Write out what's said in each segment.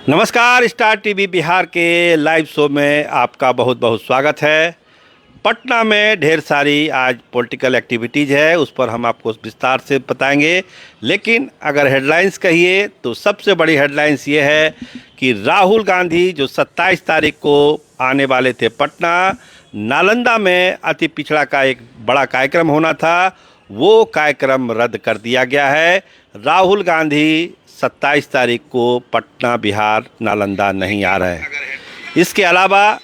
नमस्कार, star TV Bihar के live show में आपका बहुत बहुत स्वागत है। पटना में ढेर सारी आज पॉलिटिकल एक्टिविटीज़ है, उस पर हम आपको विस्तार से बताएंगे। लेकिन अगर हेडलाइंस कहिए तो सबसे बड़ी हेडलाइंस ये है कि राहुल गांधी जो 27 तारीख को आने वाले थे पटना, नालंदा में अति पिछड़ा का एक बड़ा कार्यक्रम होना था, वो कार्यक्रम रद्द कर दिया गया है। राहुल गांधी 27 तारीख को पटना बिहार नालंदा नहीं आ रहे हैं। इसके अलावा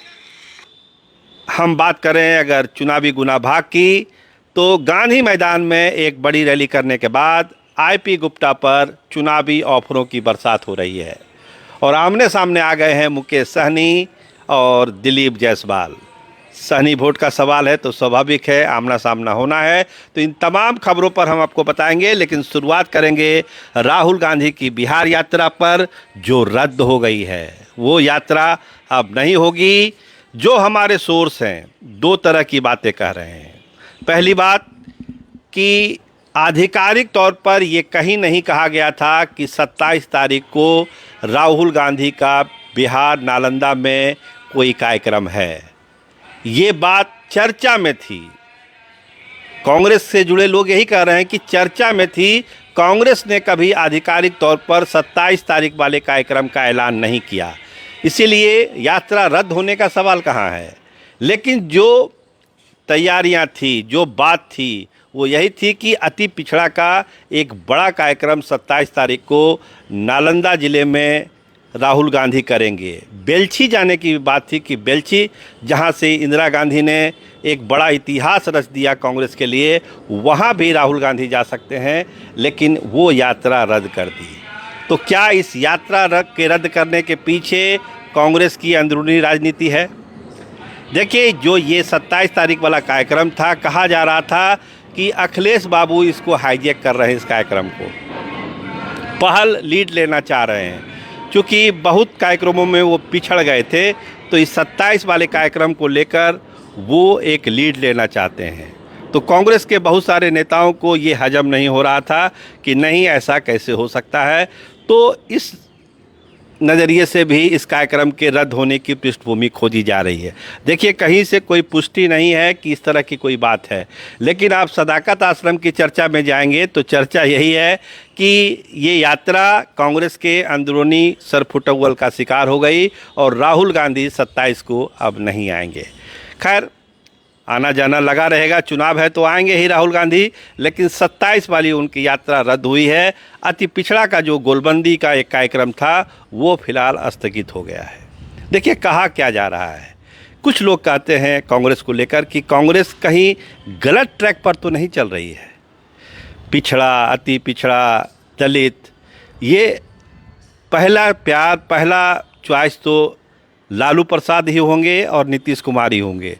हम बात करें अगर चुनावी गुना भाग की, तो गांधी मैदान में एक बड़ी रैली करने के बाद आईपी गुप्ता पर चुनावी ऑफरों की बरसात हो रही है और आमने सामने आ गए हैं मुकेश सहनी और दिलीप जायसवाल। सहनी वोट का सवाल है तो स्वाभाविक है आमना सामना होना है, तो इन तमाम खबरों पर हम आपको बताएंगे। लेकिन शुरुआत करेंगे राहुल गांधी की बिहार यात्रा पर जो रद्द हो गई है। वो यात्रा अब नहीं होगी। जो हमारे सोर्स हैं दो तरह की बातें कह रहे हैं। पहली बात कि आधिकारिक तौर पर ये कहीं नहीं कहा गया था कि 27 तारीख को राहुल गांधी का बिहार नालंदा में कोई कार्यक्रम है। ये बात चर्चा में थी। कांग्रेस से जुड़े लोग यही कह रहे हैं कि चर्चा में थी। कांग्रेस ने कभी आधिकारिक तौर पर 27 तारीख वाले कार्यक्रम का ऐलान नहीं किया, इसीलिए यात्रा रद्द होने का सवाल कहाँ है। लेकिन जो तैयारियां थी, जो बात थी, वो यही थी कि अति पिछड़ा का एक बड़ा कार्यक्रम 27 तारीख को नालंदा ज़िले में राहुल गांधी करेंगे। बेलछी जाने की बात थी कि बेलछी जहां से इंदिरा गांधी ने एक बड़ा इतिहास रच दिया कांग्रेस के लिए, वहां भी राहुल गांधी जा सकते हैं, लेकिन वो यात्रा रद्द कर दी। तो क्या इस यात्रा रद्द करने के पीछे कांग्रेस की अंदरूनी राजनीति है? देखिए, जो ये 27 तारीख वाला कार्यक्रम था, कहा जा रहा था कि अखिलेश बाबू इसको हाईजैक कर रहे हैं, इस कार्यक्रम को पहल लीड लेना चाह रहे हैं। क्योंकि बहुत कार्यक्रमों में वो पिछड़ गए थे, तो इस 27 वाले कार्यक्रम को लेकर वो एक लीड लेना चाहते हैं। तो कांग्रेस के बहुत सारे नेताओं को ये हजम नहीं हो रहा था कि नहीं, ऐसा कैसे हो सकता है। तो इस नज़रिए से भी इस कार्यक्रम के रद्द होने की पृष्ठभूमि खोजी जा रही है। देखिए, कहीं से कोई पुष्टि नहीं है कि इस तरह की कोई बात है, लेकिन आप सदाकत आश्रम की चर्चा में जाएंगे तो चर्चा यही है कि ये यात्रा कांग्रेस के अंदरूनी सरफुटौल का शिकार हो गई और राहुल गांधी 27 को अब नहीं आएंगे। खैर, आना जाना लगा रहेगा, चुनाव है तो आएंगे ही राहुल गांधी, लेकिन 27 वाली उनकी यात्रा रद्द हुई है। अति पिछड़ा का जो गोलबंदी का एक कार्यक्रम था वो फिलहाल स्थगित हो गया है। देखिए, कहा क्या जा रहा है। कुछ लोग कहते हैं कांग्रेस को लेकर कि कांग्रेस कहीं गलत ट्रैक पर तो नहीं चल रही है। पिछड़ा, अति पिछड़ा, दलित, ये पहला प्यार, पहला चॉइस तो लालू प्रसाद ही होंगे और नीतीश कुमार ही होंगे।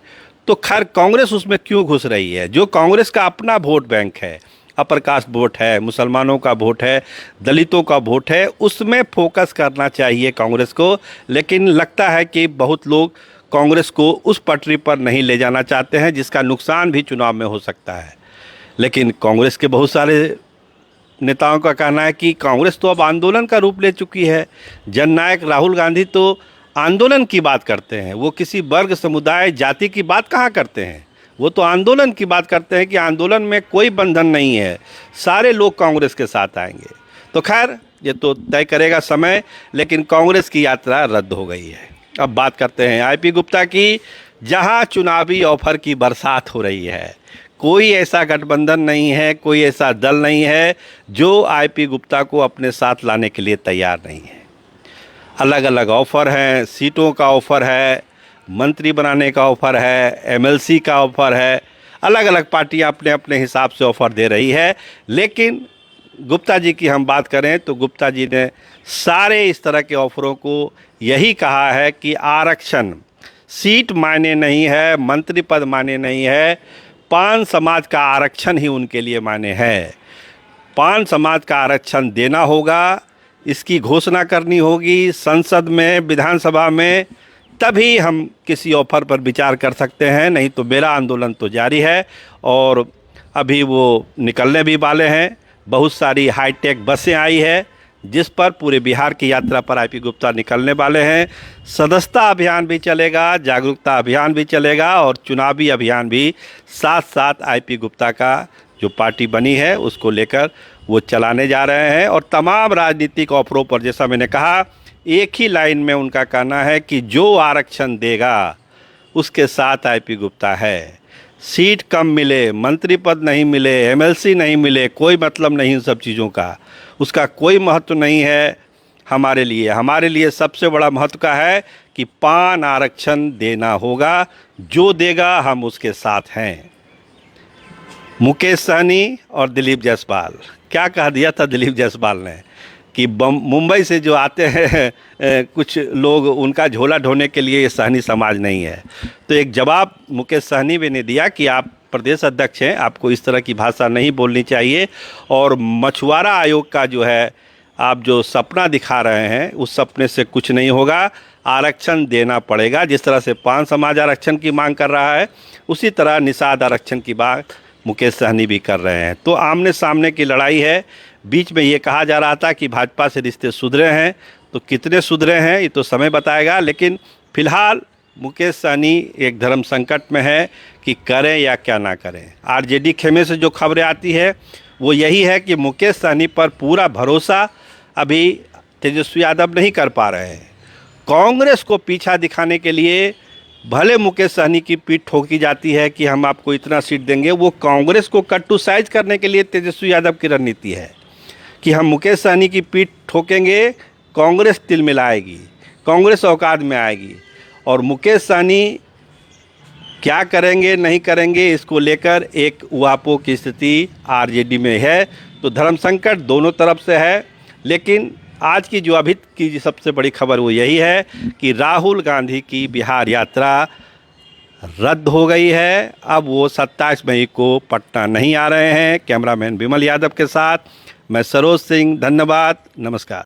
तो खैर, कांग्रेस उसमें क्यों घुस रही है? जो कांग्रेस का अपना वोट बैंक है, अपर कास्ट वोट है, मुसलमानों का वोट है, दलितों का वोट है, उसमें फोकस करना चाहिए कांग्रेस को। लेकिन लगता है कि बहुत लोग कांग्रेस को उस पटरी पर नहीं ले जाना चाहते हैं, जिसका नुकसान भी चुनाव में हो सकता है। लेकिन कांग्रेस के बहुत सारे नेताओं का कहना है कि कांग्रेस तो अब आंदोलन का रूप ले चुकी है। जननायक राहुल गांधी तो आंदोलन की बात करते हैं, वो किसी वर्ग, समुदाय, जाति की बात कहाँ करते हैं। वो तो आंदोलन की बात करते हैं कि आंदोलन में कोई बंधन नहीं है, सारे लोग कांग्रेस के साथ आएंगे। तो खैर, ये तो तय करेगा समय, लेकिन कांग्रेस की यात्रा रद्द हो गई है। अब बात करते हैं आईपी गुप्ता की, जहां चुनावी ऑफर की बरसात हो रही है। कोई ऐसा गठबंधन नहीं है, कोई ऐसा दल नहीं है जो आईपी गुप्ता को अपने साथ लाने के लिए तैयार नहीं है। अलग अलग ऑफ़र हैं, सीटों का ऑफ़र है, मंत्री बनाने का ऑफ़र है, एमएलसी का ऑफ़र है। अलग अलग पार्टियां अपने अपने हिसाब से ऑफ़र दे रही है। लेकिन गुप्ता जी की हम बात करें तो गुप्ता जी ने सारे इस तरह के ऑफ़रों को यही कहा है कि आरक्षण, सीट मायने नहीं है, मंत्री पद मायने नहीं है, पान समाज का आरक्षण ही उनके लिए मायने है। पान समाज का आरक्षण देना होगा, इसकी घोषणा करनी होगी संसद में, विधानसभा में, तभी हम किसी ऑफर पर विचार कर सकते हैं। नहीं तो मेरा आंदोलन तो जारी है और अभी वो निकलने भी वाले हैं। बहुत सारी हाईटेक बसें आई है, जिस पर पूरे बिहार की यात्रा पर आईपी गुप्ता निकलने वाले हैं। सदस्यता अभियान भी चलेगा, जागरूकता अभियान भी चलेगा और चुनावी अभियान भी साथ साथ आईपी गुप्ता का जो पार्टी बनी है उसको लेकर वो चलाने जा रहे हैं। और तमाम राजनीतिक ऑफरों पर, जैसा मैंने कहा, एक ही लाइन में उनका कहना है कि जो आरक्षण देगा उसके साथ आईपी गुप्ता है। सीट कम मिले, मंत्री पद नहीं मिले, एमएलसी नहीं मिले, कोई मतलब नहीं इन सब चीज़ों का, उसका कोई महत्व नहीं है हमारे लिए। हमारे लिए सबसे बड़ा महत्व का है कि पान आरक्षण देना होगा, जो देगा हम उसके साथ हैं। मुकेश सहनी और दिलीप जायसवाल, क्या कह दिया था दिलीप जायसवाल ने कि मुंबई से जो आते हैं कुछ लोग, उनका झोला ढोने के लिए ये सहनी समाज नहीं है। तो एक जवाब मुकेश सहनी भी ने दिया कि आप प्रदेश अध्यक्ष हैं, आपको इस तरह की भाषा नहीं बोलनी चाहिए। और मछुआरा आयोग का जो है आप जो सपना दिखा रहे हैं उस सपने से कुछ नहीं होगा, आरक्षण देना पड़ेगा। जिस तरह से पान समाज आरक्षण की मांग कर रहा है उसी तरह निषाद आरक्षण की बात मुकेश सहनी भी कर रहे हैं। तो आमने सामने की लड़ाई है। बीच में ये कहा जा रहा था कि भाजपा से रिश्ते सुधरे हैं, तो कितने सुधरे हैं ये तो समय बताएगा। लेकिन फिलहाल मुकेश सहनी एक धर्म संकट में है कि करें या क्या ना करें। आरजेडी खेमे से जो खबरें आती है वो यही है कि मुकेश सहनी पर पूरा भरोसा अभी तेजस्वी यादव नहीं कर पा रहे हैं। कांग्रेस को पीछा दिखाने के लिए भले मुकेश सहनी की पीठ ठोकी जाती है कि हम आपको इतना सीट देंगे, वो कांग्रेस को कट्टू साइज करने के लिए तेजस्वी यादव की रणनीति है कि हम मुकेश सहनी की पीठ ठोकेंगे, कांग्रेस तिलमिलाएगी, कांग्रेस औकात में आएगी। और मुकेश सहनी क्या करेंगे नहीं करेंगे इसको लेकर एक उहापोह की स्थिति आरजेडी में है। तो धर्म संकट दोनों तरफ से है। लेकिन आज की जो अभी की सबसे बड़ी खबर वो यही है कि राहुल गांधी की बिहार यात्रा रद्द हो गई है। अब वो 27 मई को पटना नहीं आ रहे हैं। कैमरामैन विमल यादव के साथ मैं सरोज सिंह, धन्यवाद, नमस्कार।